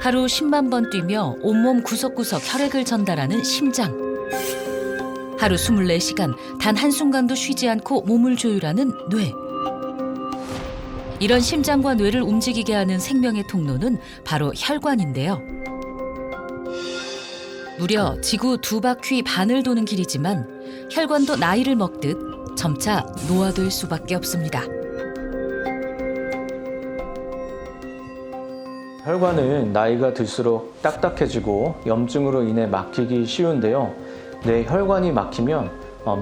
하루 10만 번 뛰며 온몸 구석구석 혈액을 전달하는 심장. 하루 24시간 단 한순간도 쉬지 않고 몸을 조율하는 뇌. 이런 심장과 뇌를 움직이게 하는 생명의 통로는 바로 혈관인데요. 무려 지구 2바퀴 반을 도는 길이지만 혈관도 나이를 먹듯 점차 노화될 수밖에 없습니다. 혈관은 나이가 들수록 딱딱해지고 염증으로 인해 막히기 쉬운데요. 내 혈관이 막히면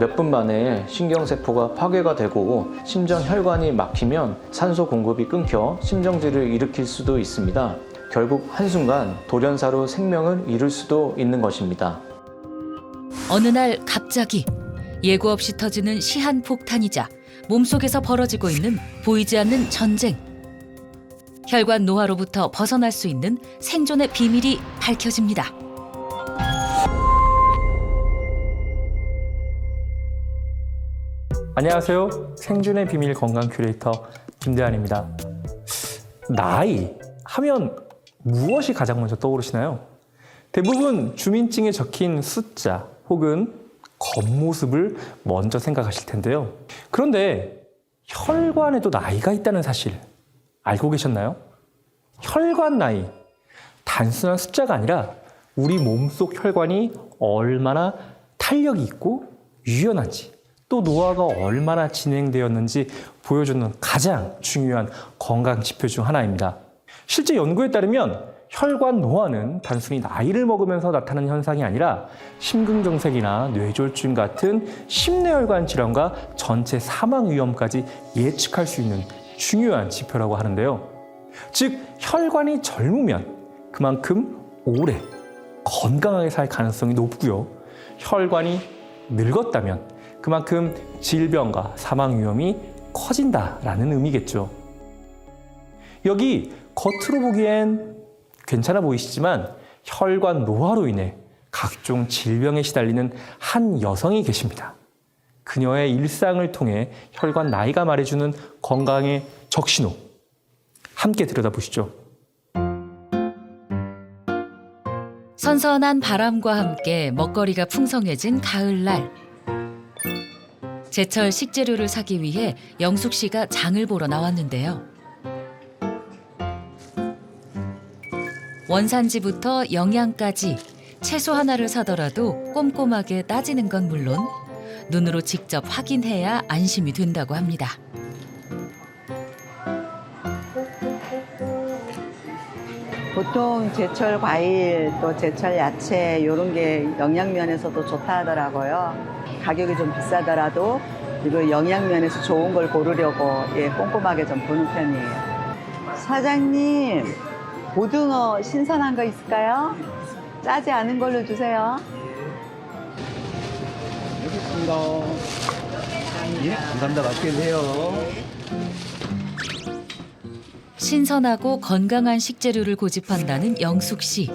몇 분 만에 신경세포가 파괴가 되고 심장혈관이 막히면 산소 공급이 끊겨 심정지를 일으킬 수도 있습니다. 결국 한순간 돌연사로 생명을 잃을 수도 있는 것입니다. 어느 날 갑자기 예고 없이 터지는 시한폭탄이자 몸속에서 벌어지고 있는 보이지 않는 전쟁. 혈관 노화로부터 벗어날 수 있는 생존의 비밀이 밝혀집니다. 안녕하세요. 생존의 비밀 건강 큐레이터 김대한입니다. 나이 하면 무엇이 가장 먼저 떠오르시나요? 대부분 주민증에 적힌 숫자 혹은 겉모습을 먼저 생각하실 텐데요. 그런데 혈관에도 나이가 있다는 사실 알고 계셨나요? 혈관 나이, 단순한 숫자가 아니라 우리 몸속 혈관이 얼마나 탄력이 있고 유연한지, 또 노화가 얼마나 진행되었는지 보여주는 가장 중요한 건강 지표 중 하나입니다. 실제 연구에 따르면 혈관 노화는 단순히 나이를 먹으면서 나타나는 현상이 아니라 심근경색이나 뇌졸중 같은 심내혈관 질환과 전체 사망 위험까지 예측할 수 있는 중요한 지표라고 하는데요. 즉, 혈관이 젊으면 그만큼 오래 건강하게 살 가능성이 높고요. 혈관이 늙었다면 그만큼 질병과 사망 위험이 커진다라는 의미겠죠. 여기 겉으로 보기엔 괜찮아 보이시지만 혈관 노화로 인해 각종 질병에 시달리는 한 여성이 계십니다. 그녀의 일상을 통해 혈관 나이가 말해주는 건강의 적신호, 함께 들여다보시죠. 선선한 바람과 함께 먹거리가 풍성해진 가을날. 제철 식재료를 사기 위해 영숙 씨가 장을 보러 나왔는데요. 원산지부터 영양까지 채소 하나를 사더라도 꼼꼼하게 따지는 건 물론 눈으로 직접 확인해야 안심이 된다고 합니다. 보통 제철 과일 또 제철 야채 이런 게 영양면에서도 좋다 하더라고요. 가격이 좀 비싸더라도 이거 영양면에서 좋은 걸 고르려고 꼼꼼하게 좀 보는 편이에요. 사장님, 고등어 신선한 거 있을까요? 짜지 않은 걸로 주세요. 여기 있습니다. 예, 감사합니다. 맛있게 드세요. 신선하고 건강한 식재료를 고집한다는 영숙 씨.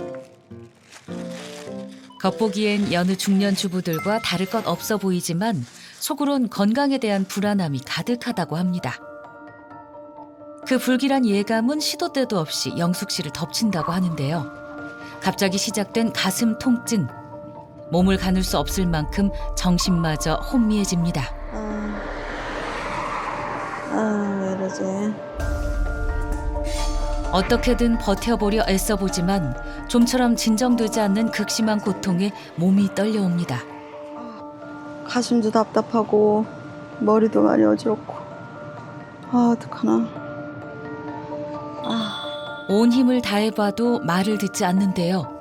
겉보기엔 여느 중년 주부들과 다를 것 없어 보이지만 속으론 건강에 대한 불안함이 가득하다고 합니다. 그 불길한 예감은 시도 때도 없이 영숙 씨를 덮친다고 하는데요. 갑자기 시작된 가슴 통증. 몸을 가눌 수 없을 만큼 정신마저 혼미해집니다. 왜 이러지? 어떻게든 버텨보려 애써보지만 좀처럼 진정되지 않는 극심한 고통에 몸이 떨려옵니다. 가슴도 답답하고 머리도 많이 어지럽고 어떡하나. 온 힘을 다해봐도 말을 듣지 않는데요.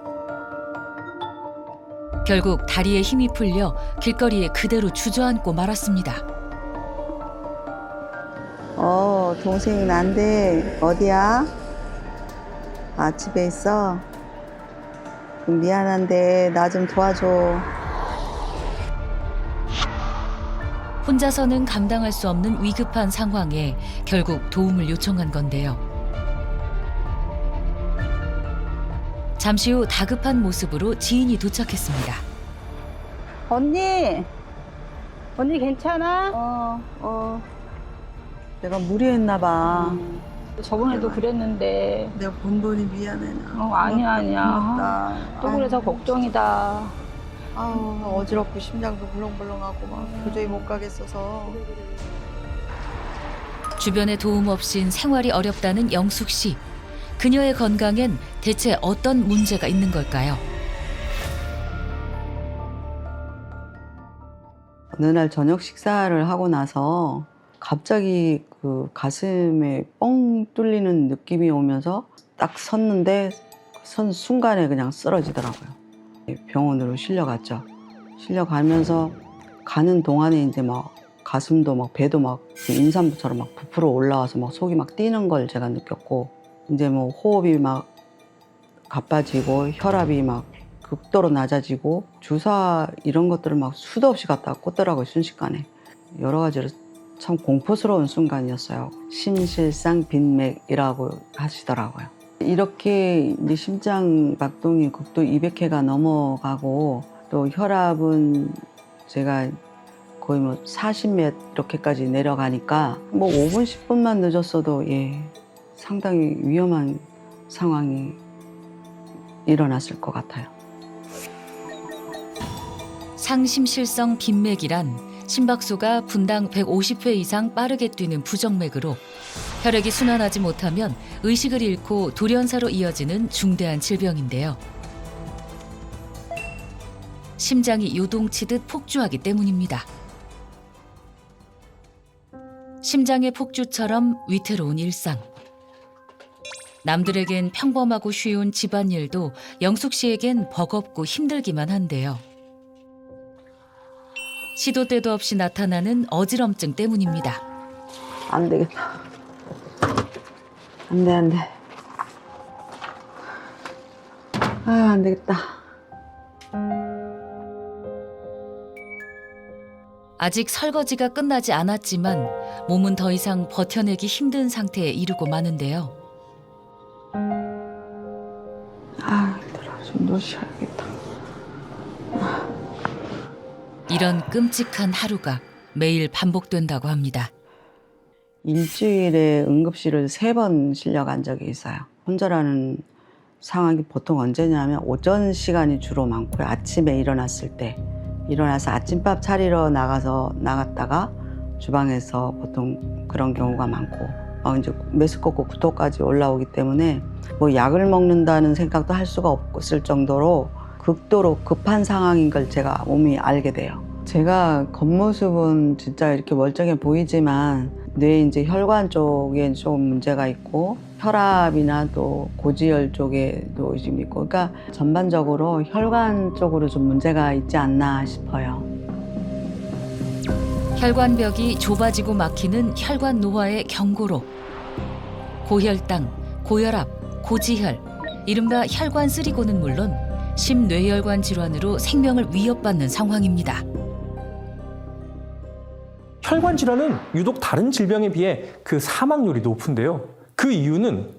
결국 다리에 힘이 풀려 길거리에 그대로 주저앉고 말았습니다. 동생이 난데 어디야? 집에 있어? 그럼 미안한데 나 좀 도와줘. 혼자서는 감당할 수 없는 위급한 상황에 결국 도움을 요청한 건데요. 잠시 후 다급한 모습으로 지인이 도착했습니다. 언니 괜찮아? 내가 무리했나 봐. 저번에도 그랬는데 내가 본분이 미안해. 아니야. 고맙다. 또 그래서 걱정이다. 어지럽고 심장도 벌렁벌렁하고 막 도저히 못 가겠어서. 주변의 도움 없인 생활이 어렵다는 영숙 씨. 그녀의 건강엔 대체 어떤 문제가 있는 걸까요? 어느 날 저녁 식사를 하고 나서 갑자기 그 가슴에 뻥 뚫리는 느낌이 오면서 딱 섰는데 선 순간에 그냥 쓰러지더라고요. 병원으로 실려갔죠. 실려가면서 가는 동안에 이제 막 가슴도 막 배도 막 임산부처럼 막 부풀어 올라와서 막 속이 막 뛰는 걸 제가 느꼈고, 이제 뭐 호흡이 막 가빠지고 혈압이 막 극도로 낮아지고 주사 이런 것들을 막 수도 없이 갖다 꽂더라고요. 순식간에. 여러 가지로 참 공포스러운 순간이었어요. 심실상 빈맥이라고 하시더라고요. 이렇게 이제 심장 박동이 극도 200회가 넘어가고 또 혈압은 제가 거의 뭐 40몇 이렇게까지 내려가니까 뭐 5분 10분만 늦었어도 상당히 위험한 상황이 일어났을 것 같아요. 상심실성 빈맥이란 심박수가 분당 150회 이상 빠르게 뛰는 부정맥으로 혈액이 순환하지 못하면 의식을 잃고 돌연사로 이어지는 중대한 질병인데요. 심장이 요동치듯 폭주하기 때문입니다. 심장의 폭주처럼 위태로운 일상. 남들에겐 평범하고 쉬운 집안일도 영숙 씨에겐 버겁고 힘들기만 한데요. 시도 때도 없이 나타나는 어지럼증 때문입니다. 안 되겠다. 안 돼. 안 되겠다. 아직 설거지가 끝나지 않았지만 몸은 더 이상 버텨내기 힘든 상태에 이르고 마는데요. 힘들어. 좀 더 쉬어야겠다. 이런 끔찍한 하루가 매일 반복된다고 합니다. 일주일에 응급실을 3번 실려간 적이 있어요. 혼자라는 상황이 보통 언제냐면 오전 시간이 주로 많고요. 아침에 일어났을 때. 일어나서 아침밥 차리러 나갔다가 주방에서 보통 그런 경우가 많고, 이제 메스꺼고 구토까지 올라오기 때문에 뭐 약을 먹는다는 생각도 할 수가 없을 정도로 극도로 급한 상황인 걸 제가 몸이 알게 돼요. 제가 겉모습은 진짜 이렇게 멀쩡해 보이지만 뇌 이제 혈관 쪽에 좀 문제가 있고 혈압이나 또 고지혈 쪽에도 좀 있고, 그러니까 전반적으로 혈관 쪽으로 좀 문제가 있지 않나 싶어요. 혈관벽이 좁아지고 막히는 혈관 노화의 경고로 고혈당, 고혈압, 고지혈, 이른바 혈관 쓰리고는 물론 심뇌혈관 질환으로 생명을 위협받는 상황입니다. 혈관 질환은 유독 다른 질병에 비해 그 사망률이 높은데요. 그 이유는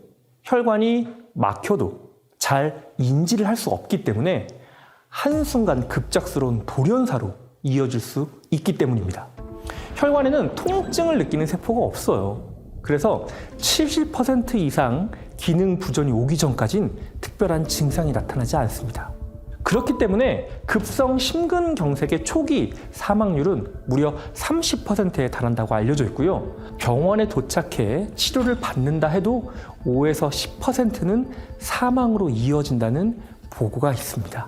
혈관이 막혀도 잘 인지를 할 수 없기 때문에 한순간 급작스러운 돌연사로 이어질 수 있기 때문입니다. 혈관에는 통증을 느끼는 세포가 없어요. 그래서 70% 이상 기능 부전이 오기 전까진 특별한 증상이 나타나지 않습니다. 그렇기 때문에 급성 심근경색의 초기 사망률은 무려 30%에 달한다고 알려져 있고요. 병원에 도착해 치료를 받는다 해도 5에서 10%는 사망으로 이어진다는 보고가 있습니다.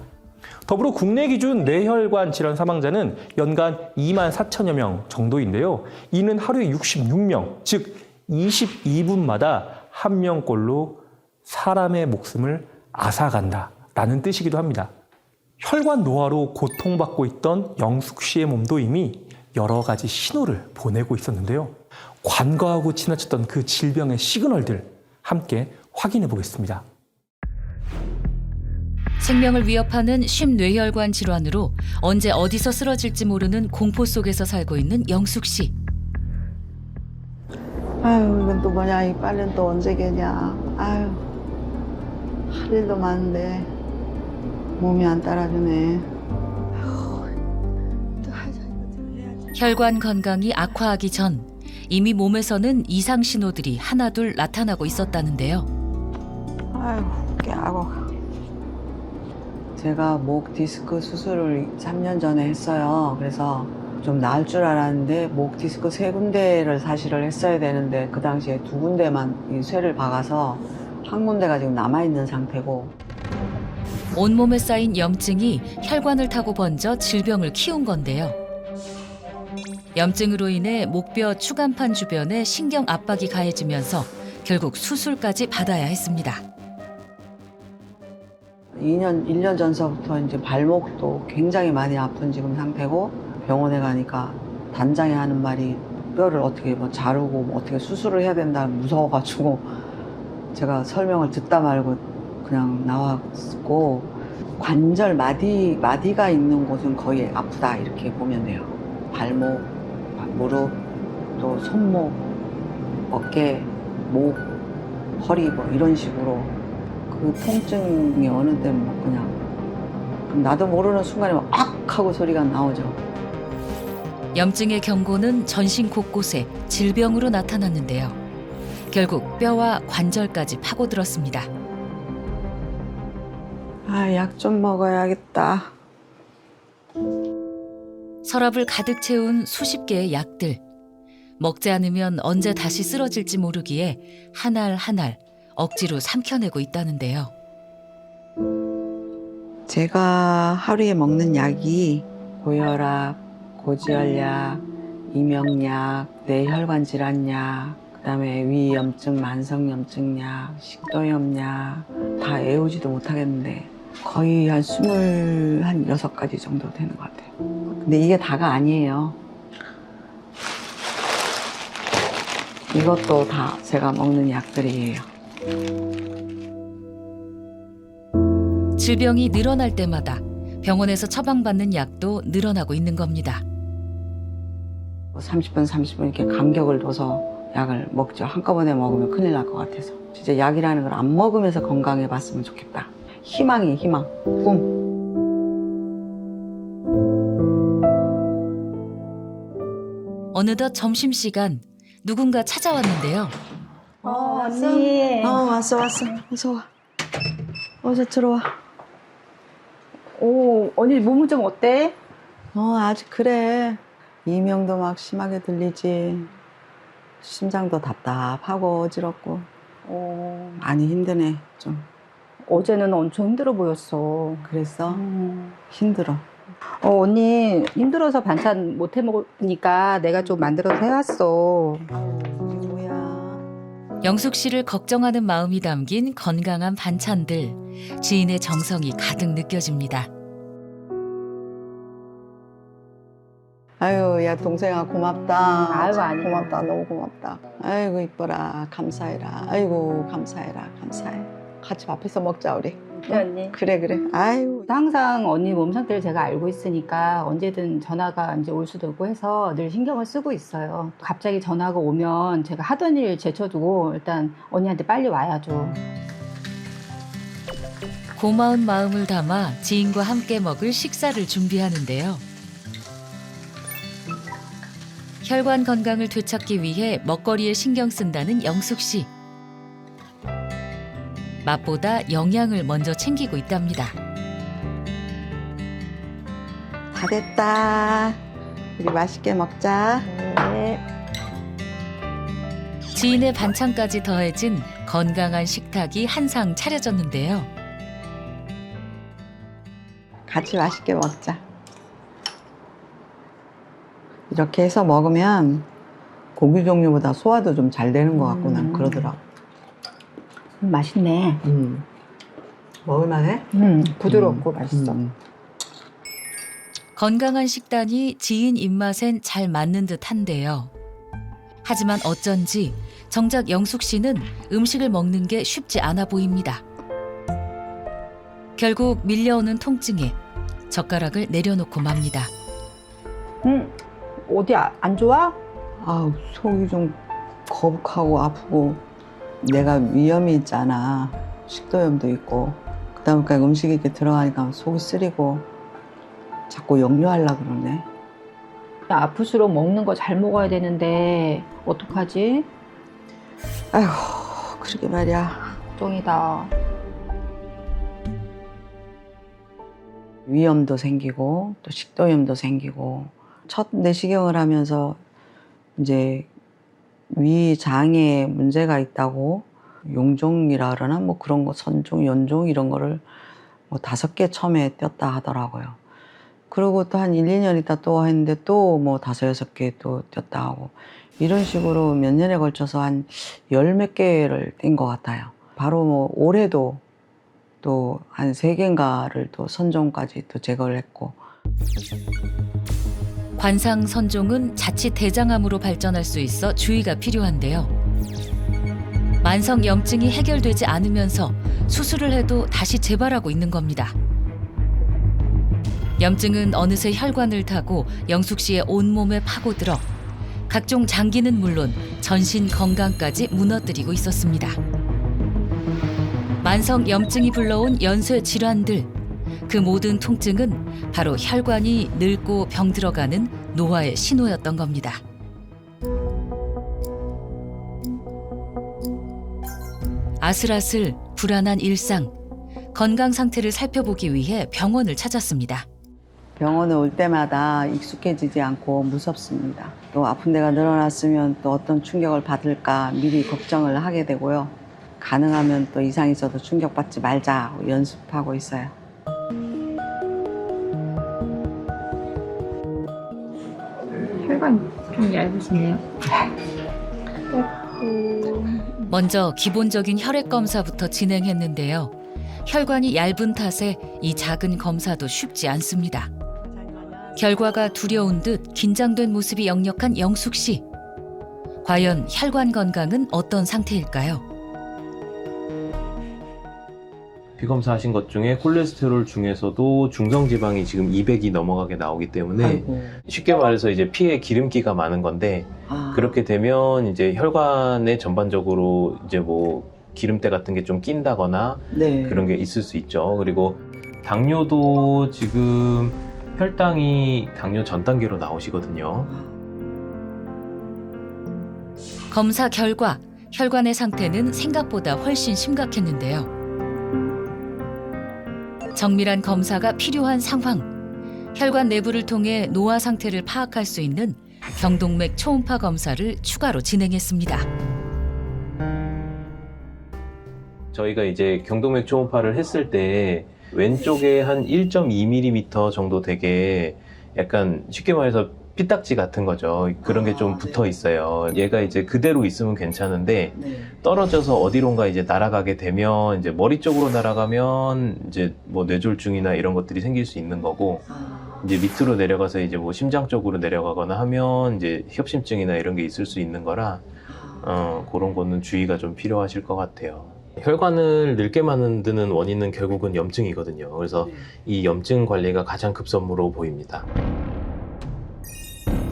더불어 국내 기준 뇌혈관 질환 사망자는 연간 2만 4천여 명 정도인데요. 이는 하루에 66명, 즉 22분마다 한 명꼴로 사람의 목숨을 앗아간다라는 뜻이기도 합니다. 혈관 노화로 고통받고 있던 영숙 씨의 몸도 이미 여러 가지 신호를 보내고 있었는데요. 관과하고 지나쳤던 그 질병의 시그널들 함께 확인해 보겠습니다. 생명을 위협하는 심뇌혈관 질환으로 언제 어디서 쓰러질지 모르는 공포 속에서 살고 있는 영숙 씨. 이건 또 뭐냐, 이 빨래는 또 언제 개냐. 할 일도 많은데 몸이 안 따라주네. 혈관 건강이 악화하기 전 이미 몸에서는 이상 신호들이 하나둘 나타나고 있었다는데요. 아이고, 깨하고. 제가 목 디스크 수술을 3년 전에 했어요. 그래서 좀 나을 줄 알았는데 목 디스크 3군데를 사실을 했어야 되는데 그 당시에 2군데만 이 쇠를 박아서 한 군데가 지금 남아있는 상태고. 온몸에 쌓인 염증이 혈관을 타고 번져 질병을 키운 건데요. 염증으로 인해 목뼈 추간판 주변에 신경 압박이 가해지면서 결국 수술까지 받아야 했습니다. 1년 전서부터 이제 발목도 굉장히 많이 아픈 지금 상태고, 병원에 가니까 단장이 하는 말이 뼈를 어떻게 뭐 자르고 뭐 어떻게 수술을 해야 된다 무서워가지고 제가 설명을 듣다 말고 그냥 나왔고, 관절 마디가 있는 곳은 거의 아프다 이렇게 보면 돼요. 발목, 무릎, 또 손목, 어깨, 목, 허리 뭐 이런 식으로 그 통증이 어느 때는 뭐 그냥 나도 모르는 순간에 막 악 하고 소리가 나오죠. 염증의 경고는 전신 곳곳에 질병으로 나타났는데요. 결국 뼈와 관절까지 파고들었습니다. 아, 약 좀 먹어야겠다. 서랍을 가득 채운 수십 개의 약들. 먹지 않으면 언제 다시 쓰러질지 모르기에 한 알 한 알 억지로 삼켜내고 있다는데요. 제가 하루에 먹는 약이 고혈압, 고지혈약, 이명약, 뇌혈관 질환약, 그다음에 위염증, 만성염증약, 식도염약 다 외우지도 못하겠는데 거의 한 26가지 정도 되는 것 같아요. 근데 이게 다가 아니에요. 이것도 다 제가 먹는 약들이에요. 질병이 늘어날 때마다 병원에서 처방받는 약도 늘어나고 있는 겁니다. 30분 이렇게 간격을 둬서 약을 먹죠. 한꺼번에 먹으면 큰일 날 것 같아서. 진짜 약이라는 걸 안 먹으면서 건강해 봤으면 좋겠다. 희망이 희망, 꿈. 어느덧 점심시간 누군가 찾아왔는데요. 언니. 왔어. 어서 와. 어서 들어와. 오, 언니 몸은 좀 어때? 아직 그래. 이명도 막 심하게 들리지. 심장도 답답하고 어지럽고. 많이 힘드네, 좀. 어제는 엄청 힘들어 보였어. 그랬어? 힘들어. 언니 힘들어서 반찬 못 해 먹으니까 내가 좀 만들어서 해왔어. 이게 뭐야. 영숙 씨를 걱정하는 마음이 담긴 건강한 반찬들. 지인의 정성이 가득 느껴집니다. 아유, 야, 동생아, 고맙다. 아유, 아니야. 고맙다, 너무 고맙다. 아이고, 이뻐라. 감사해라. 아이고, 감사해라. 감사해. 같이 밥해서 먹자, 우리. 네, 언니. 그래. 아유. 항상 언니 몸 상태를 제가 알고 있으니까 언제든 전화가 이제 올 수도 있고 해서 늘 신경을 쓰고 있어요. 갑자기 전화가 오면 제가 하던 일 제쳐두고 일단 언니한테 빨리 와야죠. 고마운 마음을 담아 지인과 함께 먹을 식사를 준비하는데요. 혈관 건강을 되찾기 위해 먹거리에 신경 쓴다는 영숙 씨. 맛보다 영양을 먼저 챙기고 있답니다. 다 됐다. 우리 맛있게 먹자. 네. 지인의 반찬까지 더해진 건강한 식탁이 한상 차려졌는데요. 같이 맛있게 먹자. 이렇게 해서 먹으면 고기 종류보다 소화도 좀 잘 되는 것 같고 난 그러더라고. 맛있네. 먹을만해? 부드럽고 맛있어. 건강한 식단이 지인 입맛엔 잘 맞는 듯한데요. 하지만 어쩐지 정작 영숙 씨는 음식을 먹는 게 쉽지 않아 보입니다. 결국 밀려오는 통증에 젓가락을 내려놓고 맙니다. 어디 안 좋아? 아우, 속이 좀 거북하고 아프고 내가 위염이 있잖아. 식도염도 있고 그다음에 음식이 이렇게 들어가니까 속이 쓰리고 자꾸 역류하려고 그러네. 아플수록 먹는 거 잘 먹어야 되는데 어떡하지? 아이고, 그러게 말이야. 걱정이다. 위염도 생기고 또 식도염도 생기고 첫 내시경을 하면서 이제 위장에 문제가 있다고 용종이라 그러나 뭐 그런 거 선종, 연종 이런 거를 뭐 5개 처음에 뗐다 하더라고요. 그리고 또 한 1, 2년 있다 또 했는데 또 뭐 5, 6개 또 뗐다 하고 이런 식으로 몇 년에 걸쳐서 한 10몇 개를 뗀 것 같아요. 바로 뭐 올해도 또 한 3개인가를 또 선종까지 또 제거를 했고. 관상 선종은 자칫 대장암으로 발전할 수 있어 주의가 필요한데요. 만성 염증이 해결되지 않으면서 수술을 해도 다시 재발하고 있는 겁니다. 염증은 어느새 혈관을 타고 영숙 씨의 온몸에 파고들어 각종 장기는 물론 전신 건강까지 무너뜨리고 있었습니다. 만성 염증이 불러온 연쇄 질환들, 그 모든 통증은 바로 혈관이 늙고 병들어가는 노화의 신호였던 겁니다. 아슬아슬 불안한 일상, 건강 상태를 살펴보기 위해 병원을 찾았습니다. 병원에 올 때마다 익숙해지지 않고 무섭습니다. 또 아픈 데가 늘어났으면 또 어떤 충격을 받을까 미리 걱정을 하게 되고요. 가능하면 또 이상 있어도 충격받지 말자 연습하고 있어요. 혈관 좀 얇으시네요. 먼저 기본적인 혈액 검사부터 진행했는데요. 혈관이 얇은 탓에 이 작은 검사도 쉽지 않습니다. 결과가 두려운 듯 긴장된 모습이 역력한 영숙 씨. 과연 혈관 건강은 어떤 상태일까요? 피검사 하신 것 중에 콜레스테롤 중에서도 중성지방이 지금 200이 넘어가게 나오기 때문에 아이고. 쉽게 말해서 이제 피에 기름기가 많은 건데 그렇게 되면 이제 혈관에 전반적으로 이제 뭐 기름때 같은 게 좀 낀다거나 네. 그런 게 있을 수 있죠. 그리고 당뇨도 지금 혈당이 당뇨 전 단계로 나오시거든요. 검사 결과 혈관의 상태는 생각보다 훨씬 심각했는데요. 정밀한 검사가 필요한 상황. 혈관 내부를 통해 노화 상태를 파악할 수 있는 경동맥 초음파 검사를 추가로 진행했습니다. 저희가 이제 경동맥 초음파를 했을 때 왼쪽에 한 1.2mm 정도 되게 약간 쉽게 말해서 피딱지 같은 거죠. 그런 게 좀 붙어 있어요. 얘가 이제 그대로 있으면 괜찮은데 네. 떨어져서 어디론가 이제 날아가게 되면 이제 머리 쪽으로 날아가면 이제 뭐 뇌졸중이나 이런 것들이 생길 수 있는 거고 이제 밑으로 내려가서 이제 뭐 심장 쪽으로 내려가거나 하면 이제 협심증이나 이런 게 있을 수 있는 거라 그런 거는 주의가 좀 필요하실 것 같아요. 혈관을 늙게 만드는 원인은 결국은 염증이거든요. 그래서 이 염증 관리가 가장 급선무로 보입니다.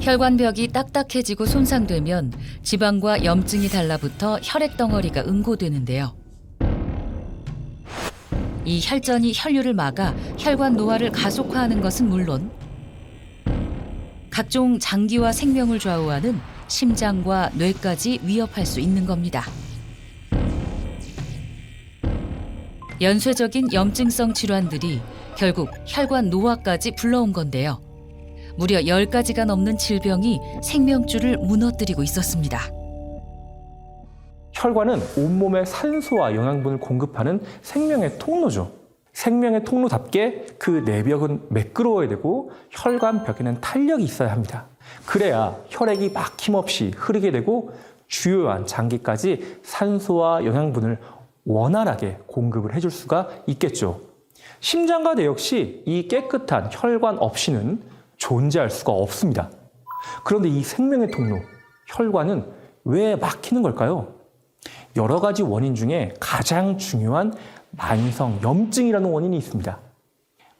혈관벽이 딱딱해지고 손상되면 지방과 염증이 달라붙어 혈액 덩어리가 응고되는데요. 이 혈전이 혈류를 막아 혈관 노화를 가속화하는 것은 물론 각종 장기와 생명을 좌우하는 심장과 뇌까지 위협할 수 있는 겁니다. 연쇄적인 염증성 질환들이 결국 혈관 노화까지 불러온 건데요. 무려 10가지가 넘는 질병이 생명줄을 무너뜨리고 있었습니다. 혈관은 온몸에 산소와 영양분을 공급하는 생명의 통로죠. 생명의 통로답게 그 내벽은 매끄러워야 되고 혈관 벽에는 탄력이 있어야 합니다. 그래야 혈액이 막힘없이 흐르게 되고 주요한 장기까지 산소와 영양분을 원활하게 공급을 해줄 수가 있겠죠. 심장과 뇌 역시 이 깨끗한 혈관 없이는 존재할 수가 없습니다. 그런데 이 생명의 통로, 혈관은 왜 막히는 걸까요? 여러 가지 원인 중에 가장 중요한 만성 염증이라는 원인이 있습니다.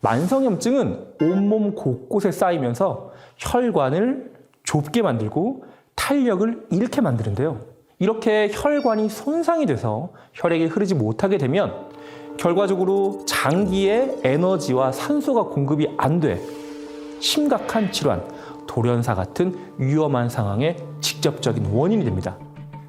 만성 염증은 온몸 곳곳에 쌓이면서 혈관을 좁게 만들고 탄력을 잃게 만드는데요. 이렇게 혈관이 손상이 돼서 혈액이 흐르지 못하게 되면 결과적으로 장기에 에너지와 산소가 공급이 안 돼 심각한 질환, 돌연사 같은 위험한 상황의 직접적인 원인이 됩니다.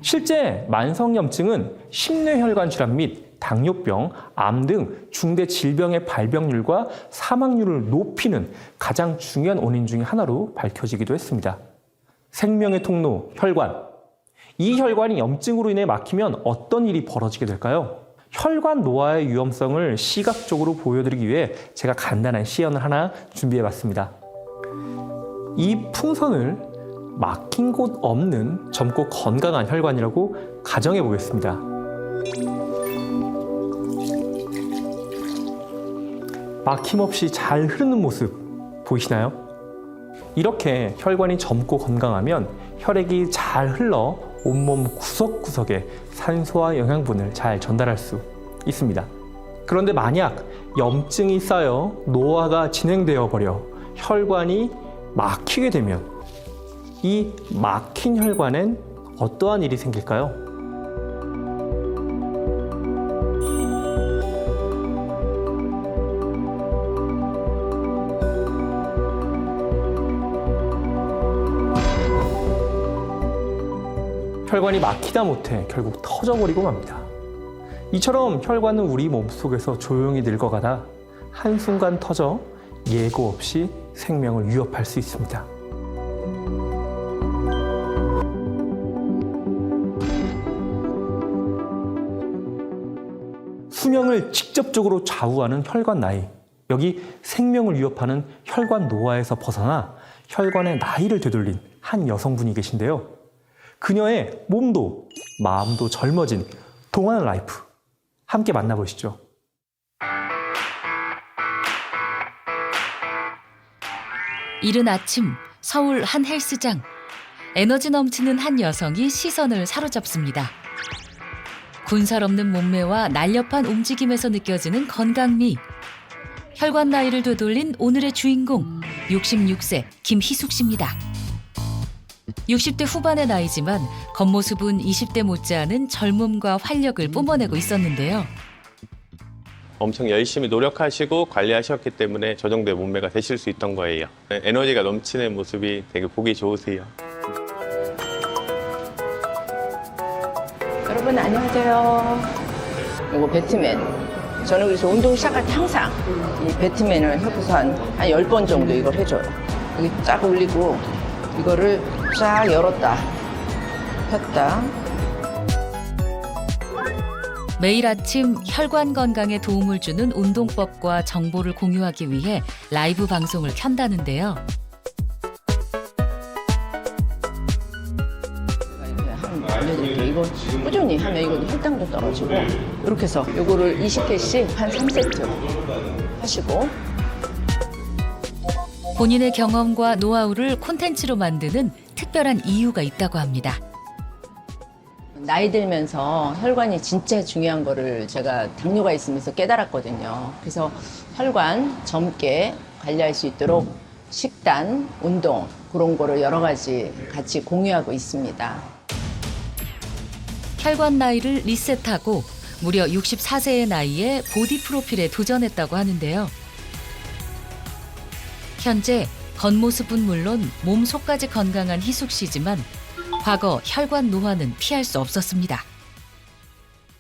실제 만성염증은 심뇌혈관 질환 및 당뇨병, 암 등 중대 질병의 발병률과 사망률을 높이는 가장 중요한 원인 중에 하나로 밝혀지기도 했습니다. 생명의 통로, 혈관. 이 혈관이 염증으로 인해 막히면 어떤 일이 벌어지게 될까요? 혈관 노화의 위험성을 시각적으로 보여드리기 위해 제가 간단한 시연을 하나 준비해봤습니다. 이 풍선을 막힌 곳 없는 젊고 건강한 혈관이라고 가정해 보겠습니다. 막힘없이 잘 흐르는 모습 보이시나요? 이렇게 혈관이 젊고 건강하면 혈액이 잘 흘러 온몸 구석구석에 산소와 영양분을 잘 전달할 수 있습니다. 그런데 만약 염증이 쌓여 노화가 진행되어 버려 혈관이 막히게 되면 이 막힌 혈관엔 어떠한 일이 생길까요? 혈관이 막히다 못해 결국 터져버리고 맙니다. 이처럼 혈관은 우리 몸속에서 조용히 늙어가다 한순간 터져 예고 없이 생명을 위협할 수 있습니다. 수명을 직접적으로 좌우하는 혈관 나이, 여기 생명을 위협하는 혈관 노화에서 벗어나 혈관의 나이를 되돌린 한 여성분이 계신데요. 그녀의 몸도 마음도 젊어진 동안 라이프 함께 만나보시죠. 이른 아침 서울 한 헬스장. 에너지 넘치는 한 여성이 시선을 사로잡습니다. 군살 없는 몸매와 날렵한 움직임에서 느껴지는 건강미. 혈관 나이를 되돌린 오늘의 주인공 66세 김희숙 씨입니다. 60대 후반의 나이지만 겉모습은 20대 못지않은 젊음과 활력을 뿜어내고 있었는데요. 엄청 열심히 노력하시고 관리하셨기 때문에 저 정도의 몸매가 되실 수 있던 거예요. 에너지가 넘치는 모습이 되게 보기 좋으세요. 여러분 안녕하세요. 이거 배트맨. 저는 그래서 운동 시작할 때 항상 이 배트맨을 해고서 한 10번 정도 이걸 해줘요. 여기 쫙 올리고 이거를 쫙 열었다 폈다. 매일 아침 혈관 건강에 도움을 주는 운동법과 정보를 공유하기 위해 라이브 방송을 켠다는데요. 알려드릴게요. 이거 꾸준히 하면 이거 혈당도 떨어지고 이렇게 해서 이거를 20개씩 한 3세트 하시고 본인의 경험과 노하우를 콘텐츠로 만드는 특별한 이유가 있다고 합니다. 나이 들면서 혈관이 진짜 중요한 거를 제가 당뇨가 있으면서 깨달았거든요. 그래서 혈관 젊게 관리할 수 있도록 식단, 운동 그런 거를 여러 가지 같이 공유하고 있습니다. 혈관 나이를 리셋하고 무려 64세의 나이에 보디 프로필에 도전했다고 하는데요. 현재 겉모습은 물론 몸속까지 건강한 희숙 씨지만 과거 혈관 노화는 피할 수 없었습니다.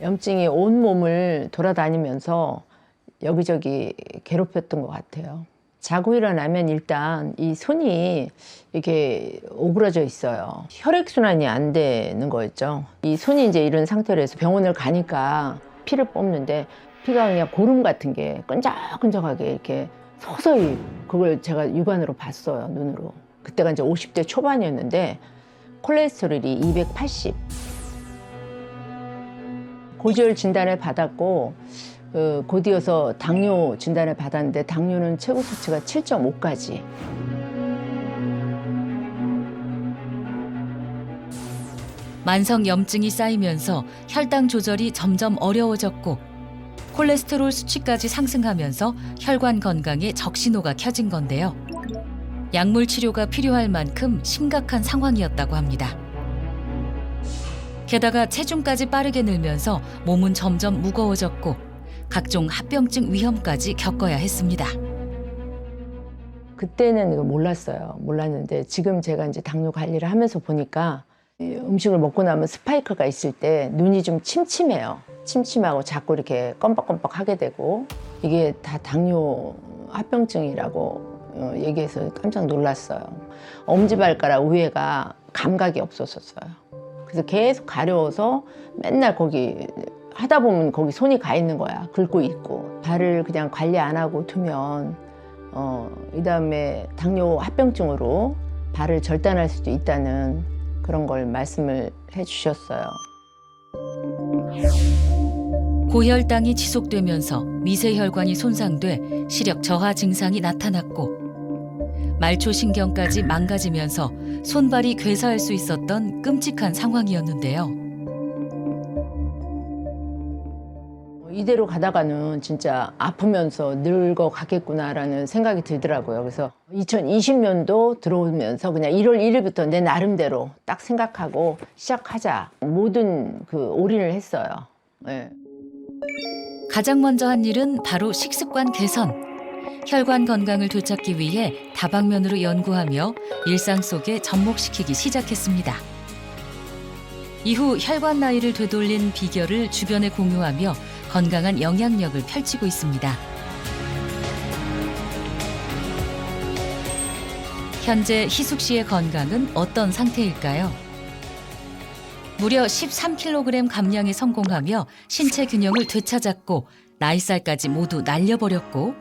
염증이 온 몸을 돌아다니면서 여기저기 괴롭혔던 것 같아요. 자고 일어나면 일단 이 손이 이렇게 오그라져 있어요. 혈액순환이 안 되는 거였죠. 이 손이 이제 이런 상태로 해서 병원을 가니까 피를 뽑는데 피가 그냥 고름 같은 게 끈적끈적하게 이렇게 서서히 그걸 제가 육안으로 봤어요, 눈으로. 그때가 이제 50대 초반이었는데 콜레스테롤이 280. 고지혈 진단을 받았고 곧이어서 당뇨 진단을 받았는데 당뇨는 최고 수치가 7.5까지. 만성 염증이 쌓이면서 혈당 조절이 점점 어려워졌고 콜레스테롤 수치까지 상승하면서 혈관 건강에 적신호가 켜진 건데요. 약물 치료가 필요할 만큼 심각한 상황이었다고 합니다. 게다가 체중까지 빠르게 늘면서 몸은 점점 무거워졌고 각종 합병증 위험까지 겪어야 했습니다. 그때는 이거 몰랐는데 지금 제가 이제 당뇨 관리를 하면서 보니까 이 음식을 먹고 나면 스파이크가 있을 때 눈이 좀 침침해요. 침침하고 자꾸 이렇게 껌뻑껌뻑 하게 되고 이게 다 당뇨 합병증이라고 얘기해서 깜짝 놀랐어요. 엄지발가락 위에가 감각이 없었어요. 그래서 계속 가려워서 맨날 거기 하다 보면 거기 손이 가 있는 거야. 긁고 있고. 발을 그냥 관리 안 하고 두면 이 다음에 당뇨 합병증으로 발을 절단할 수도 있다는 그런 걸 말씀을 해주셨어요. 고혈당이 지속되면서 미세혈관이 손상돼 시력 저하 증상이 나타났고 말초신경까지 망가지면서 손발이 괴사할 수 있었던 끔찍한 상황이었는데요. 이대로 가다가는 진짜 아프면서 늙어가겠구나라는 생각이 들더라고요. 그래서 2020년도 들어오면서 그냥 1월 1일부터 내 나름대로 딱 생각하고 시작하자. 모든 올인을 했어요. 네. 가장 먼저 한 일은 바로 식습관 개선. 혈관 건강을 되찾기 위해 다방면으로 연구하며 일상 속에 접목시키기 시작했습니다. 이후 혈관 나이를 되돌린 비결을 주변에 공유하며 건강한 영향력을 펼치고 있습니다. 현재 희숙 씨의 건강은 어떤 상태일까요? 무려 13kg 감량에 성공하며 신체 균형을 되찾았고 나이살까지 모두 날려버렸고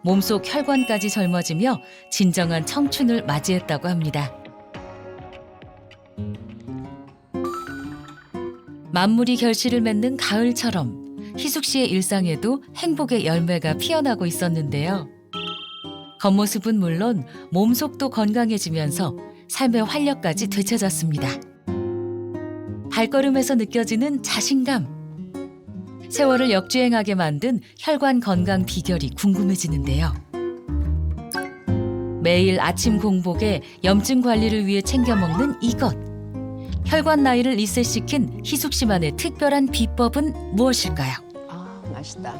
몸속 혈관까지 젊어지며 진정한 청춘을 맞이했다고 합니다. 만물이 결실을 맺는 가을처럼 희숙 씨의 일상에도 행복의 열매가 피어나고 있었는데요. 겉모습은 물론 몸속도 건강해지면서 삶의 활력까지 되찾았습니다. 발걸음에서 느껴지는 자신감. 세월을 역주행하게 만든 혈관 건강 비결이 궁금해지는데요. 매일 아침 공복에 염증 관리를 위해 챙겨 먹는 이것. 혈관 나이를 리셋시킨 희숙 씨만의 특별한 비법은 무엇일까요? 아, 맛있다.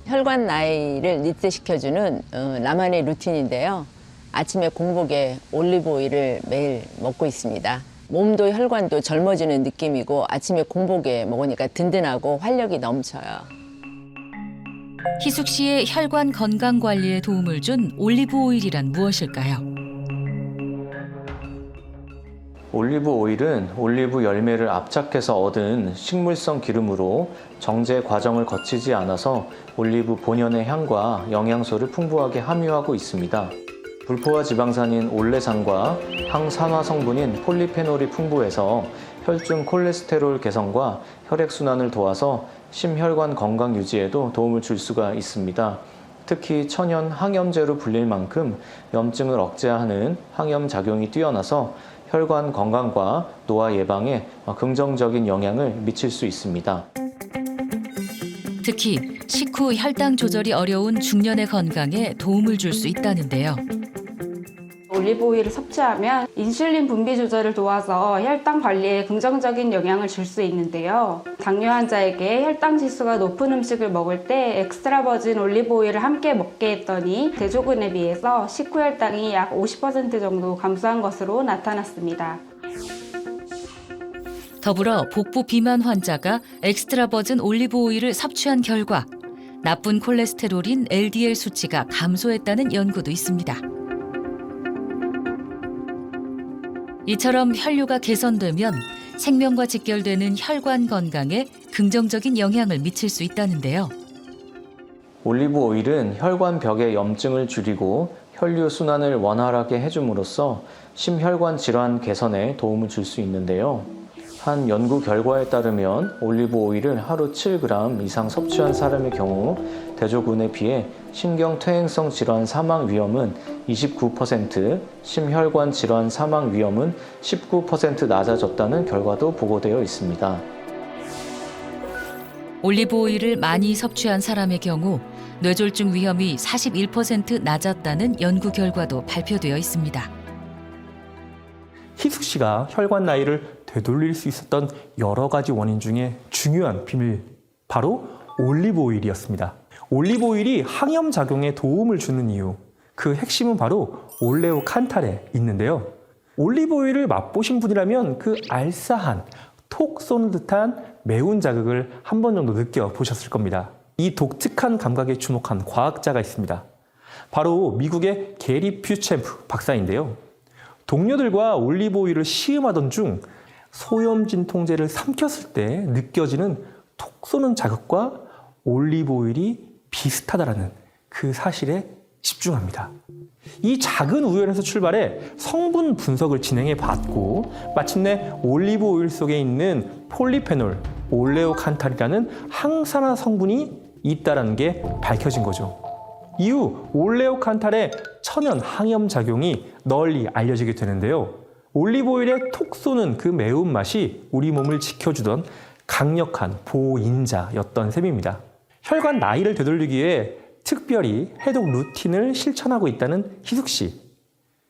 혈관 나이를 리셋시켜주는 나만의 루틴인데요. 아침에 공복에 올리브 오일을 매일 먹고 있습니다. 몸도 혈관도 젊어지는 느낌이고 아침에 공복에 먹으니까 든든하고 활력이 넘쳐요. 희숙 씨의 혈관 건강 관리에 도움을 준 올리브 오일이란 무엇일까요? 올리브 오일은 올리브 열매를 압착해서 얻은 식물성 기름으로 정제 과정을 거치지 않아서 올리브 본연의 향과 영양소를 풍부하게 함유하고 있습니다. 불포화 지방산인 올레산과 항산화 성분인 폴리페놀이 풍부해서 혈중 콜레스테롤 개선과 혈액순환을 도와서 심혈관 건강 유지에도 도움을 줄 수가 있습니다. 특히 천연 항염제로 불릴 만큼 염증을 억제하는 항염 작용이 뛰어나서 혈관 건강과 노화 예방에 긍정적인 영향을 미칠 수 있습니다. 특히 식후 혈당 조절이 어려운 중년의 건강에 도움을 줄 수 있다는데요. 올리브 오일을 섭취하면 인슐린 분비 조절을 도와서 혈당 관리에 긍정적인 영향을 줄 수 있는데요. 당뇨 환자에게 혈당 지수가 높은 음식을 먹을 때 엑스트라 버진 올리브 오일을 함께 먹게 했더니 대조군에 비해서 식후 혈당이 약 50% 정도 감소한 것으로 나타났습니다. 더불어 복부 비만 환자가 엑스트라 버진 올리브 오일을 섭취한 결과 나쁜 콜레스테롤인 LDL 수치가 감소했다는 연구도 있습니다. 이처럼 혈류가 개선되면 생명과 직결되는 혈관 건강에 긍정적인 영향을 미칠 수 있다는데요. 올리브 오일은 혈관 벽의 염증을 줄이고 혈류 순환을 원활하게 해줌으로써 심혈관 질환 개선에 도움을 줄 수 있는데요. 한 연구 결과에 따르면 올리브 오일을 하루 7g 이상 섭취한 사람의 경우 대조군에 비해 신경퇴행성 질환 사망 위험은 29%, 심혈관 질환 사망 위험은 19% 낮아졌다는 결과도 보고되어 있습니다. 올리브 오일을 많이 섭취한 사람의 경우 뇌졸중 위험이 41% 낮았다는 연구 결과도 발표되어 있습니다. 희숙 씨가 혈관 나이를 되돌릴 수 있었던 여러 가지 원인 중에 중요한 비밀, 바로 올리브 오일이었습니다. 올리브 오일이 항염 작용에 도움을 주는 이유, 그 핵심은 바로 올레오 칸탈에 있는데요. 올리브 오일을 맛보신 분이라면 그 알싸한 톡 쏘는 듯한 매운 자극을 한 번 정도 느껴보셨을 겁니다. 이 독특한 감각에 주목한 과학자가 있습니다. 바로 미국의 게리 퓨챔프 박사인데요. 동료들과 올리브 오일을 시음하던 중 소염진 통제를 삼켰을 때 느껴지는 톡 쏘는 자극과 올리브 오일이 비슷하다는 그 사실에 집중합니다. 이 작은 우연에서 출발해 성분 분석을 진행해 봤고 마침내 올리브 오일 속에 있는 폴리페놀, 올레오칸탈이라는 항산화 성분이 있다는 게 밝혀진 거죠. 이후 올레오칸탈의 천연 항염 작용이 널리 알려지게 되는데요. 올리브 오일의 톡 쏘는 그 매운맛이 우리 몸을 지켜주던 강력한 보호인자였던 셈입니다. 혈관 나이를 되돌리기 위해 특별히 해독 루틴을 실천하고 있다는 희숙 씨.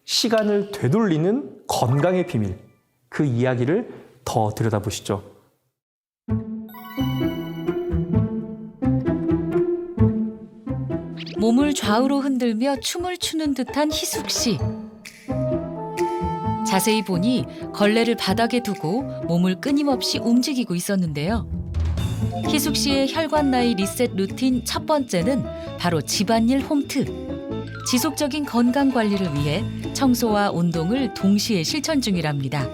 시간을 되돌리는 건강의 비밀. 그 이야기를 더 들여다보시죠. 몸을 좌우로 흔들며 춤을 추는 듯한 희숙 씨. 자세히 보니 걸레를 바닥에 두고 몸을 끊임없이 움직이고 있었는데요. 희숙 씨의 혈관 나이 리셋 루틴 첫 번째는 바로 집안일 홈트. 지속적인 건강 관리를 위해 청소와 운동을 동시에 실천 중이랍니다.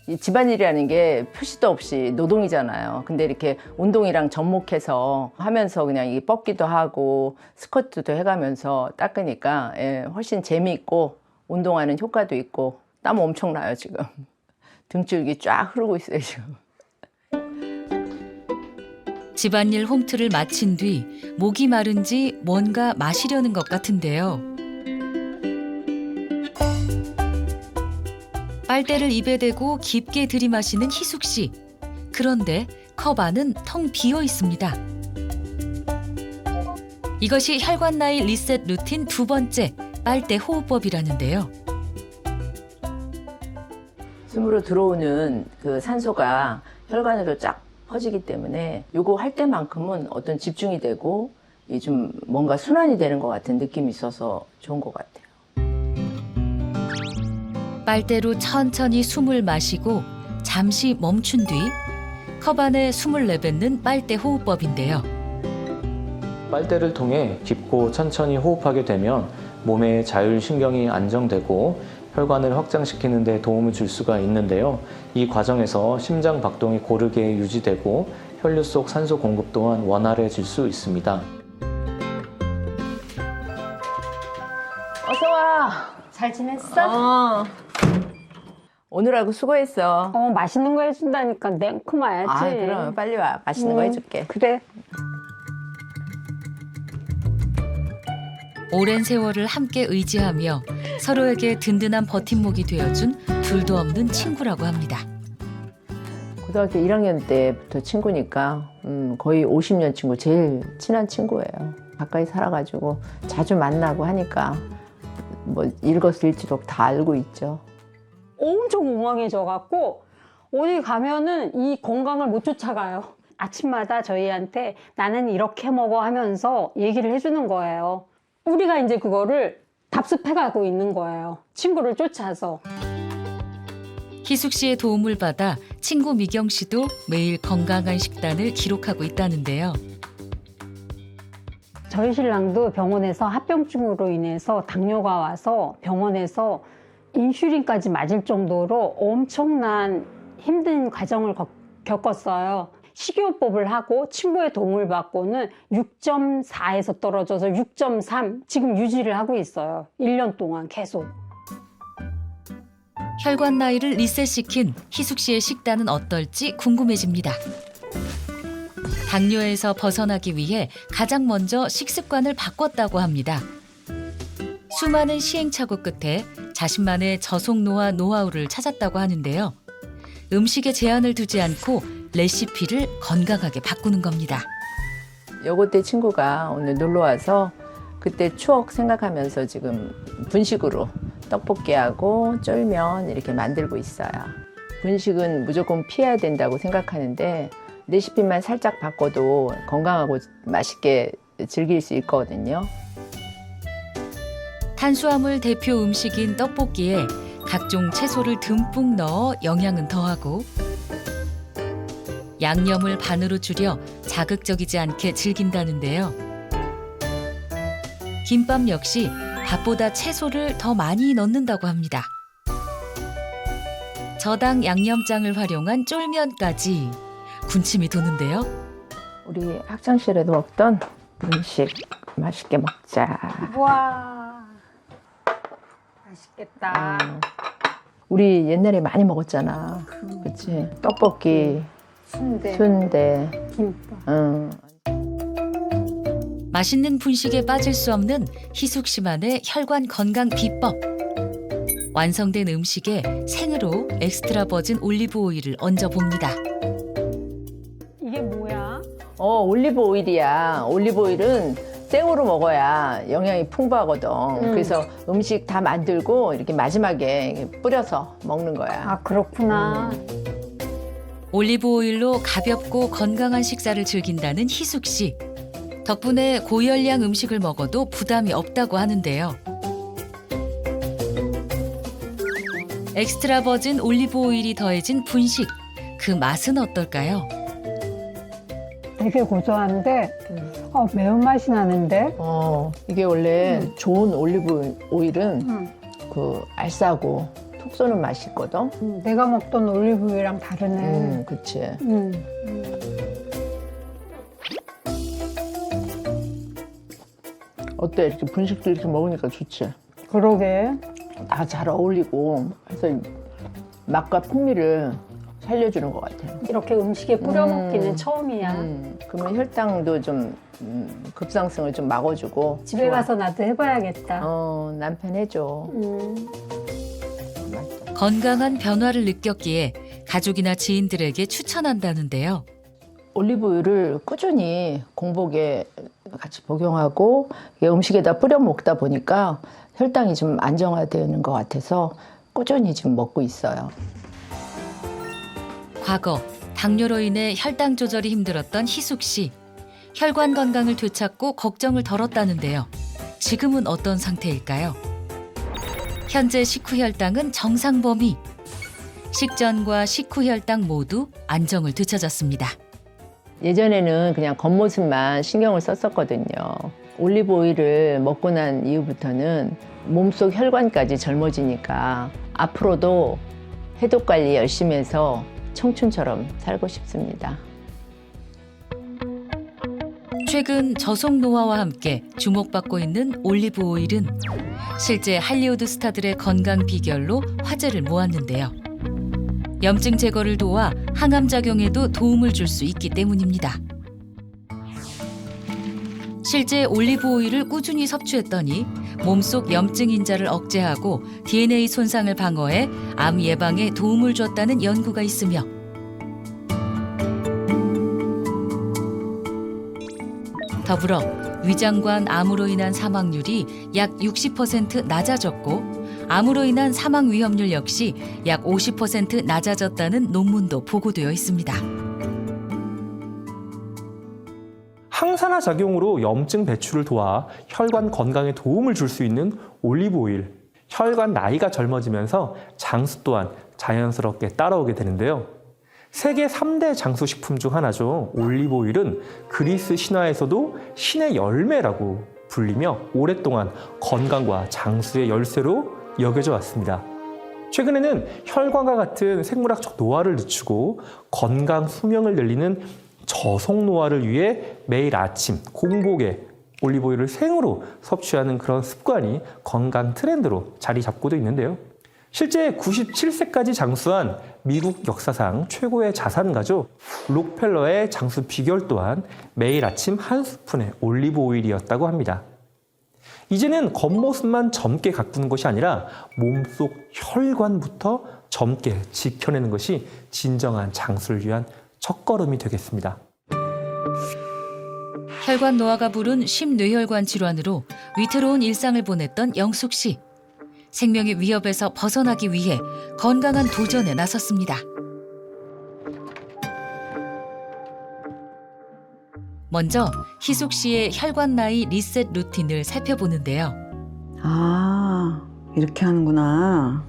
이 집안일이라는 게 표시도 없이 노동이잖아요. 근데 이렇게 운동이랑 접목해서 하면서 그냥 이 뻗기도 하고 스쿼트도 해가면서 닦으니까 훨씬 재미있고 운동하는 효과도 있고 땀 엄청 나요 지금. 등줄기 쫙 흐르고 있어요 지금. 집안일 홈트를 마친 뒤 목이 마른지 뭔가 마시려는 것 같은데요. 빨대를 입에 대고 깊게 들이마시는 희숙 씨. 그런데 컵 안은 텅 비어 있습니다. 이것이 혈관 나이 리셋 루틴 두 번째 빨대 호흡법이라는데요. 숨으로 들어오는 그 산소가 혈관으로 쫙 퍼지기 때문에 요거 할 때만큼은 어떤 집중이 되고 좀 뭔가 순환이 되는 것 같은 느낌이 있어서 좋은 것 같아요. 빨대로 천천히 숨을 마시고 잠시 멈춘 뒤 컵 안에 숨을 내뱉는 빨대 호흡법인데요. 빨대를 통해 깊고 천천히 호흡하게 되면 몸의 자율신경이 안정되고 혈관을 확장시키는 데 도움을 줄 수가 있는데요. 이 과정에서 심장 박동이 고르게 유지되고 혈류 속 산소 공급 또한 원활해질 수 있습니다. 어서 와. 잘 지냈어? 오늘하고 수고했어. 맛있는 거 해준다니까 냉큼 와야지. 아, 그럼 빨리 와. 맛있는 거 해줄게. 그래. 오랜 세월을 함께 의지하며 서로에게 든든한 버팀목이 되어준 둘도 없는 친구라고 합니다. 고등학교 1학년 때부터 친구니까 거의 50년 친구, 제일 친한 친구예요. 가까이 살아가지고 자주 만나고 하니까 뭐 일거수일투족 다 알고 있죠. 엄청 건강해져갖고 어디 가면은 이 건강을 못 쫓아가요. 아침마다 저희한테 나는 이렇게 먹어 하면서 얘기를 해주는 거예요. 우리가 이제 그거를 답습해가고 있는 거예요. 친구를 쫓아서. 희숙 씨의 도움을 받아 친구 미경 씨도 매일 건강한 식단을 기록하고 있다는데요. 저희 신랑도 병원에서 합병증으로 인해서 당뇨가 와서 병원에서 인슐린까지 맞을 정도로 엄청난 힘든 과정을 겪었어요. 식이요법을 하고 친구의 도움을 받고는 6.4에서 떨어져서 6.3 지금 유지를 하고 있어요. 1년 동안 계속. 혈관 나이를 리셋시킨 희숙 씨의 식단은 어떨지 궁금해집니다. 당뇨에서 벗어나기 위해 가장 먼저 식습관을 바꿨다고 합니다. 수많은 시행착오 끝에 자신만의 저속노화 노하우를 찾았다고 하는데요. 음식에 제한을 두지 않고 레시피를 건강하게 바꾸는 겁니다. 여고 때 친구가 오늘 놀러 와서 그때 추억 생각하면서 지금 분식으로 떡볶이하고 쫄면 이렇게 만들고 있어요. 분식은 무조건 피해야 된다고 생각하는데 레시피만 살짝 바꿔도 건강하고 맛있게 즐길 수 있거든요. 탄수화물 대표 음식인 떡볶이에 각종 채소를 듬뿍 넣어 영양은 더하고 양념을 반으로 줄여 자극적이지 않게 즐긴다는데요. 김밥 역시 밥보다 채소를 더 많이 넣는다고 합니다. 저당 양념장을 활용한 쫄면까지 군침이 도는데요. 우리 학창시절에도 먹던 음식 맛있게 먹자. 우와, 맛있겠다. 우리 옛날에 많이 먹었잖아. 그치? 떡볶이, 순대, 김밥. 맛있는 분식에 빠질 수 없는 희숙 씨만의 혈관 건강 비법. 완성된 음식에 생으로 엑스트라 버진 올리브 오일을 얹어 봅니다. 이게 뭐야? 올리브 오일이야. 올리브 오일은 생으로 먹어야 영양이 풍부하거든. 그래서 음식 다 만들고 이렇게 마지막에 뿌려서 먹는 거야. 아, 그렇구나. 올리브 오일로 가볍고 건강한 식사를 즐긴다는 희숙 씨. 덕분에 고열량 음식을 먹어도 부담이 없다고 하는데요. 엑스트라 버진 올리브 오일이 더해진 분식. 그 맛은 어떨까요? 되게 고소한데 매운맛이 나는데. 이게 원래 좋은 올리브 오일은 그 알싸고 톡 쏘는 맛이 있거든. 내가 먹던 올리브 오일이랑 다르네. 그치. 어때? 이렇게 분식도 이렇게 먹으니까 좋지? 그러게. 다 잘 어울리고 해서 맛과 풍미를 살려주는 것 같아요. 이렇게 음식에 뿌려 먹기는 처음이야. 그러면 혈당도 좀 급상승을 좀 막아주고. 집에 좋아. 가서 나도 해봐야겠다. 남편 해줘. 건강한 변화를 느꼈기에 가족이나 지인들에게 추천한다는데요. 올리브유를 꾸준히 공복에 같이 복용하고 음식에다 뿌려 먹다 보니까 혈당이 좀 안정화되는 것 같아서 꾸준히 지금 먹고 있어요. 과거 당뇨로 인해 혈당 조절이 힘들었던 희숙 씨. 혈관 건강을 되찾고 걱정을 덜었다는데요. 지금은 어떤 상태일까요? 현재 식후 혈당은 정상 범위. 식전과 식후 혈당 모두 안정을 되찾았습니다. 예전에는 그냥 겉모습만 신경을 썼었거든요. 올리브 오일을 먹고 난 이후부터는 몸속 혈관까지 젊어지니까 앞으로도 해독 관리 열심히 해서 청춘처럼 살고 싶습니다. 최근 저속 노화와 함께 주목받고 있는 올리브 오일은 실제 할리우드 스타들의 건강 비결로 화제를 모았는데요. 염증 제거를 도와 항암 작용에도 도움을 줄 수 있기 때문입니다. 실제 올리브 오일을 꾸준히 섭취했더니 몸속 염증 인자를 억제하고 DNA 손상을 방어해 암 예방에 도움을 줬다는 연구가 있으며 더불어 위장관 암으로 인한 사망률이 약 60% 낮아졌고 암으로 인한 사망 위험률 역시 약 50% 낮아졌다는 논문도 보고되어 있습니다. 항산화 작용으로 염증 배출을 도와 혈관 건강에 도움을 줄 수 있는 올리브 오일. 혈관 나이가 젊어지면서 장수 또한 자연스럽게 따라오게 되는데요. 세계 3대 장수식품 중 하나죠. 올리브 오일은 그리스 신화에서도 신의 열매라고 불리며 오랫동안 건강과 장수의 열쇠로 여겨져 왔습니다. 최근에는 혈관과 같은 생물학적 노화를 늦추고 건강 수명을 늘리는 저속 노화를 위해 매일 아침 공복에 올리브 오일을 생으로 섭취하는 그런 습관이 건강 트렌드로 자리 잡고도 있는데요. 실제 97세까지 장수한 미국 역사상 최고의 자산가죠. 록펠러의 장수 비결 또한 매일 아침 한 스푼의 올리브 오일이었다고 합니다. 이제는 겉모습만 젊게 가꾸는 것이 아니라 몸속 혈관부터 젊게 지켜내는 것이 진정한 장수를 위한 첫걸음이 되겠습니다. 혈관 노화가 부른 심뇌혈관 질환으로 위태로운 일상을 보냈던 영숙 씨. 생명의 위협에서 벗어나기 위해 건강한 도전에 나섰습니다. 먼저 희숙 씨의 혈관 나이 리셋 루틴을 살펴보는데요. 아, 이렇게 하는구나.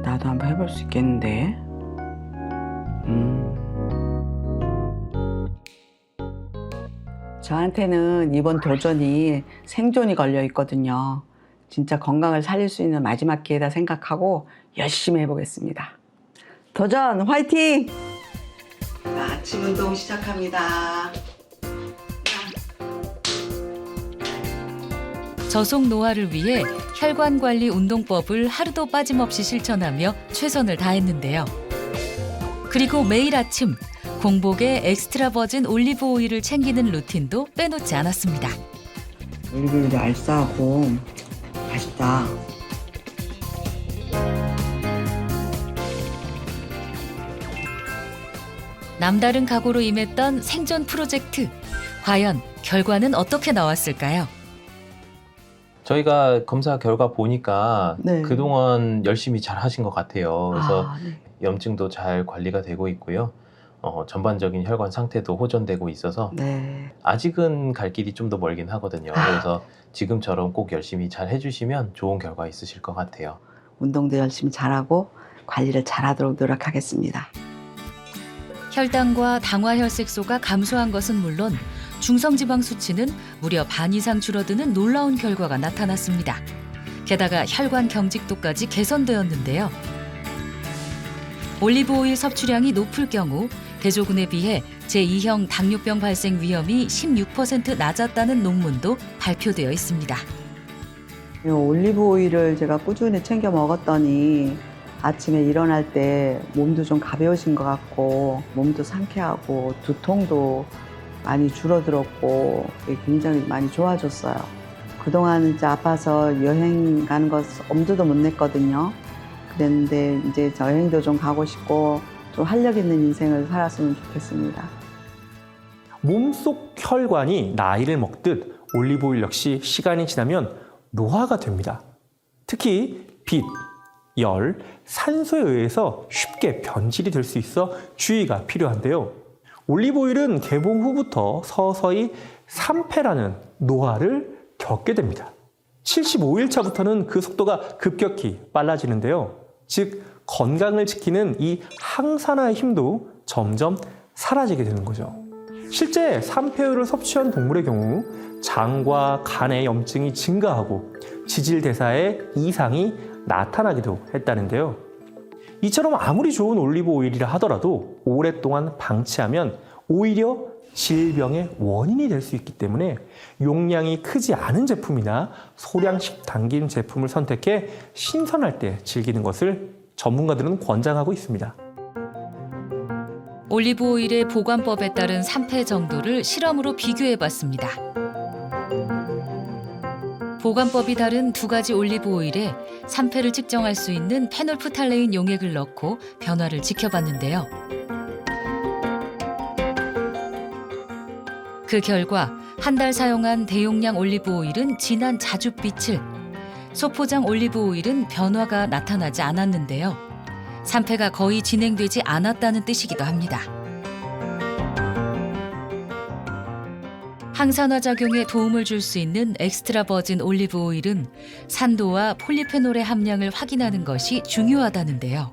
나도 한번 해볼 수 있겠는데. 저한테는 이번 도전이 생존이 걸려 있거든요. 진짜 건강을 살릴 수 있는 마지막 기회다 생각하고 열심히 해보겠습니다. 도전 화이팅! 아침 운동 시작합니다. 저속 노화를 위해 혈관 관리 운동법을 하루도 빠짐없이 실천하며 최선을 다했는데요. 그리고 매일 아침 공복에 엑스트라 버진 올리브 오일을 챙기는 루틴도 빼놓지 않았습니다. 올리브유도 알싸하고 맛있다. 남다른 각오로 임했던 생존 프로젝트. 과연 결과는 어떻게 나왔을까요? 저희가 검사 결과 보니까 네. 그동안 열심히 잘 하신 것 같아요. 그래서 네. 염증도 잘 관리가 되고 있고요. 전반적인 혈관 상태도 호전되고 있어서 네. 아직은 갈 길이 좀 더 멀긴 하거든요. 그래서 지금처럼 꼭 열심히 잘 해주시면 좋은 결과 있으실 것 같아요. 운동도 열심히 잘하고 관리를 잘하도록 노력하겠습니다. 혈당과 당화혈색소가 감소한 것은 물론 중성지방 수치는 무려 반 이상 줄어드는 놀라운 결과가 나타났습니다. 게다가 혈관 경직도까지 개선되었는데요. 올리브 오일 섭취량이 높을 경우 대조군에 비해 제2형 당뇨병 발생 위험이 16% 낮았다는 논문도 발표되어 있습니다. 이 올리브 오일을 제가 꾸준히 챙겨 먹었더니 아침에 일어날 때 몸도 좀 가벼우신 것 같고 몸도 상쾌하고 두통도 많이 줄어들었고 굉장히 많이 좋아졌어요. 그동안 이제 아파서 여행 가는 거 엄두도 못 냈거든요. 그랬는데 이제 여행도 좀 가고 싶고 좀 활력 있는 인생을 살았으면 좋겠습니다. 몸속 혈관이 나이를 먹듯 올리브오일 역시 시간이 지나면 노화가 됩니다. 특히 빛, 열, 산소에 의해서 쉽게 변질이 될 수 있어 주의가 필요한데요. 올리브오일은 개봉 후부터 서서히 산패라는 노화를 겪게 됩니다. 75일 차부터는 그 속도가 급격히 빨라지는데요. 즉 건강을 지키는 이 항산화의 힘도 점점 사라지게 되는 거죠. 실제 산패우를 섭취한 동물의 경우 장과 간의 염증이 증가하고 지질대사에 이상이 나타나기도 했다는데요. 이처럼 아무리 좋은 올리브 오일이라 하더라도 오랫동안 방치하면 오히려 질병의 원인이 될 수 있기 때문에 용량이 크지 않은 제품이나 소량씩 담긴 제품을 선택해 신선할 때 즐기는 것을 전문가들은 권장하고 있습니다. 올리브 오일의 보관법에 따른 산패 정도를 실험으로 비교해봤습니다. 보관법이 다른 두 가지 올리브 오일에 산패를 측정할 수 있는 페놀프탈레인 용액을 넣고 변화를 지켜봤는데요. 그 결과 한 달 사용한 대용량 올리브 오일은 진한 자줏빛을, 소포장 올리브 오일은 변화가 나타나지 않았는데요. 산패가 거의 진행되지 않았다는 뜻이기도 합니다. 항산화 작용에 도움을 줄 수 있는 엑스트라 버진 올리브 오일은 산도와 폴리페놀의 함량을 확인하는 것이 중요하다는데요.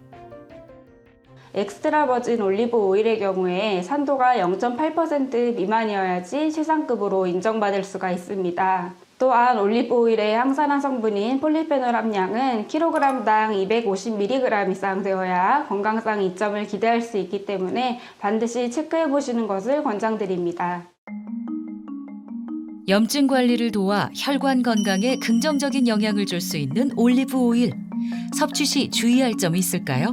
엑스트라 버진 올리브 오일의 경우에 산도가 0.8% 미만이어야지 최상급으로 인정받을 수가 있습니다. 또한 올리브 오일의 항산화 성분인 폴리페놀 함량은 kg당 250mg 이상 되어야 건강상 이점을 기대할 수 있기 때문에 반드시 체크해 보시는 것을 권장드립니다. 염증 관리를 도와 혈관 건강에 긍정적인 영향을 줄 수 있는 올리브 오일. 섭취 시 주의할 점이 있을까요?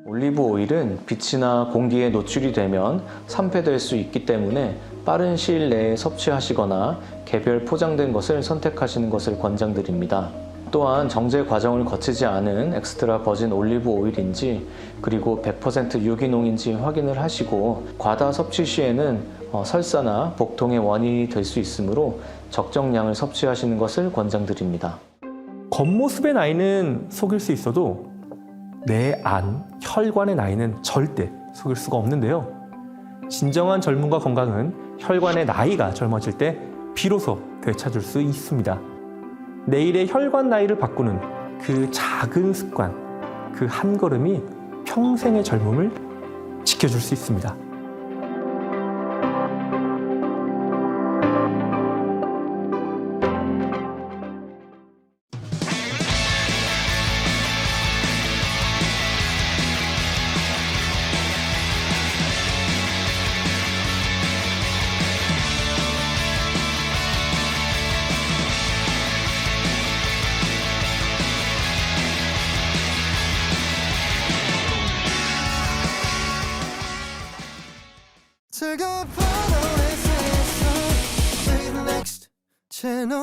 올리브 오일은 빛이나 공기에 노출이 되면 산패될 수 있기 때문에 빠른 시일 내에 섭취하시거나 개별 포장된 것을 선택하시는 것을 권장드립니다. 또한 정제 과정을 거치지 않은 엑스트라 버진 올리브 오일인지 그리고 100% 유기농인지 확인을 하시고 과다 섭취 시에는 설사나 복통의 원인이 될 수 있으므로 적정량을 섭취하시는 것을 권장드립니다. 겉모습의 나이는 속일 수 있어도 내 안, 혈관의 나이는 절대 속일 수가 없는데요. 진정한 젊음과 건강은 혈관의 나이가 젊어질 때 비로소 되찾을 수 있습니다. 내일의 혈관 나이를 바꾸는 그 작은 습관, 그 한 걸음이 평생의 젊음을 지켜줄 수 있습니다. 즐거운 밤을 위해서 Play the next channel